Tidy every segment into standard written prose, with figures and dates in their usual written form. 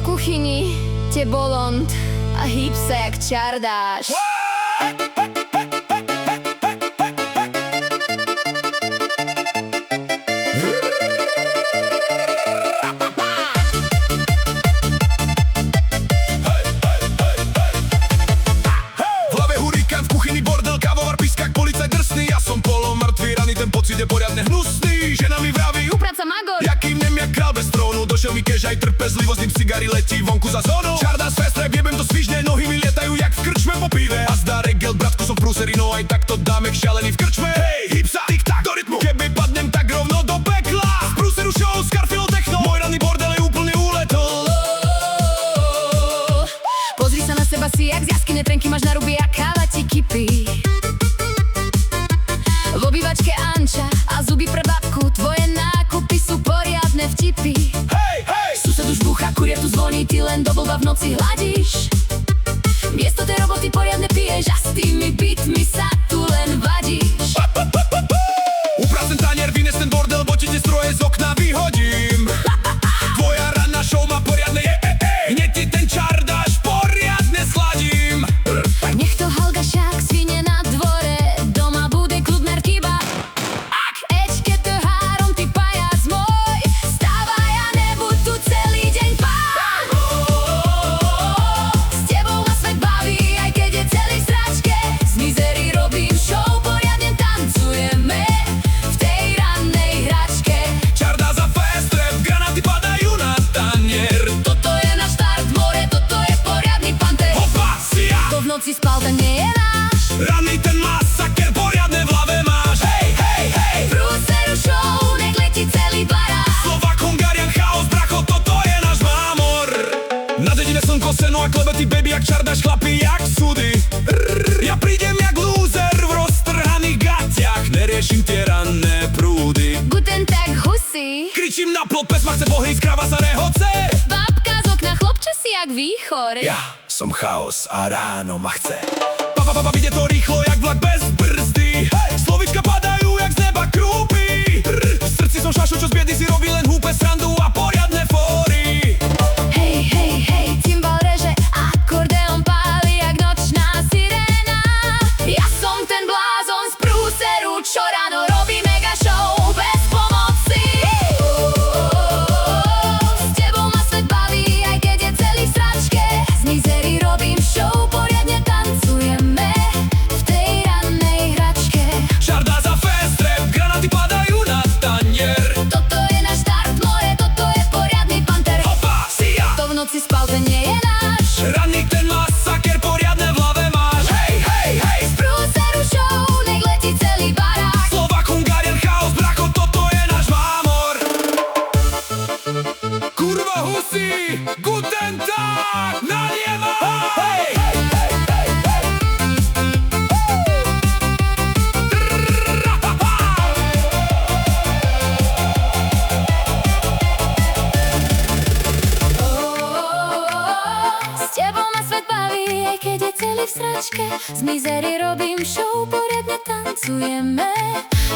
kuchyni, tebolond a hýb sa jak čardáš. Je poriadne hnusný, žena mi vraví Upraca magor, jaký mnem jak král bez trónu. Došiel mi kež aj trpezlivosť, ním cigary letí vonku za zónou. Čardás festrep, jebem to svižne, nohy mi lietajú jak v krčme po pive. A zdá regel, bratku, som v prúseri, no aj takto dámek šialený v krčme. Hej, hip sa, tik-tak, do rytmu. Keby padnem tak rovno do pekla. Z prúseru show, Scarfilo techno. Môj ranný bordel je úplne uletol. Pozri sa na seba si jak z jaskyne, trenky máš na ruby a káva ti kypí. V obývačke Anča a zuby pre babku, tvoje nákupy sú poriadne vtipy. Hej, hej! Sused už búcha, kurier tu zvoní, ty len do blba v noci hladíš. Miesto tej roboty poriadne piješ a s tými bitmi sa tu len vadíš. Upracem tanier, vynes ten bordel, bo ti tie stroje z okna vyhodím. Tvoja ranná show má poriadne hneď ti ten čardáš poriadne schladím. Nech to halgašák svine na dvore, doma bude kludner kiba. Ečke to három, ty pajac môj, stávaj a nebuď tu celý deň pán. S tebou ma svet baví, aj keď je celý v sračke. Z mizery robím show, poriadne tancujeme v tej rannej hračke. Čardás a festrep, granáty padajú na tanier. Toto je náš štart, more, toto je poriadny panter. Hopa, sia! To v noci spal, ten nie je náš. Ranný ten masaker, poriadne v hlave máš. Hej, hej, hej! Prúseru show, nech letí celý barák. Slovak, Hungarian, chaos, bracho, toto je náš mámor. Na dedine slnko, seno a klebety, baby, jak čardáš, chlapi, jak súdy. Ja prídem jak lúzer v roztrhaných gatiach, neriešim tie ranné prúdy. Guten Tag, husy. Kričím na plot, pes ma chce pohríť, kráva sa rehoce. Babka z okna, chlopče si jak výchor. Ja som chaos a ráno ma chce. Ide to rýchlo jak vlak bez brzdy. Slovička padajú jak z neba krúpy. V srdci som šašu, čo z biedy si robí len húpe srandu a poriadne fóry. Hej, hej, hej, cymbal reže, akordeon páli jak nočná siréna. Ja som ten blázon z prúseru, čo ráno robí mega show bez pomoci. S tebou ma svet baví, aj keď je celý v sračke. Z mizery robím show, poriadne tancujeme v tej rannej hračke. Čardás a festrep, granáty padajú na tanier. Toto je náš štart, more, toto je poriadny panter. Hopa, sia! To v noci spal, ten nie je náš. Ranný ten masaker, poriadne v hlave máš. Hej, hej, hej! Z prúseru show, nech letí celý barák. Slovak, Hungarian, chaos, bracho, toto je náš mámor. Kurva husí, guten tag, nalievaj! Hej, hej, hej, hej, hej! S tebou ma svet baví, aj keď je celý v sračke. Z mizery robím show, poriadne tancujeme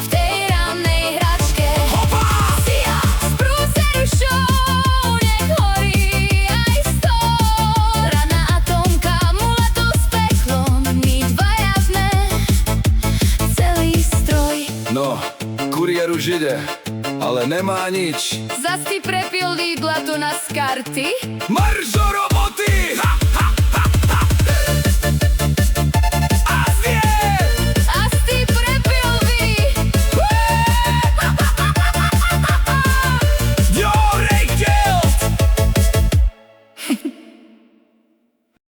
v tej rannej hračke. Hopa! Sia! Z prúseru show, nech horí aj stôl. Ranná atómka, mulato s peklom, my dvaja sme celý stroj. No, kuriér už ide, ale nemá nič. Zas ty prepil Lidla tu na z karty. Maržoro!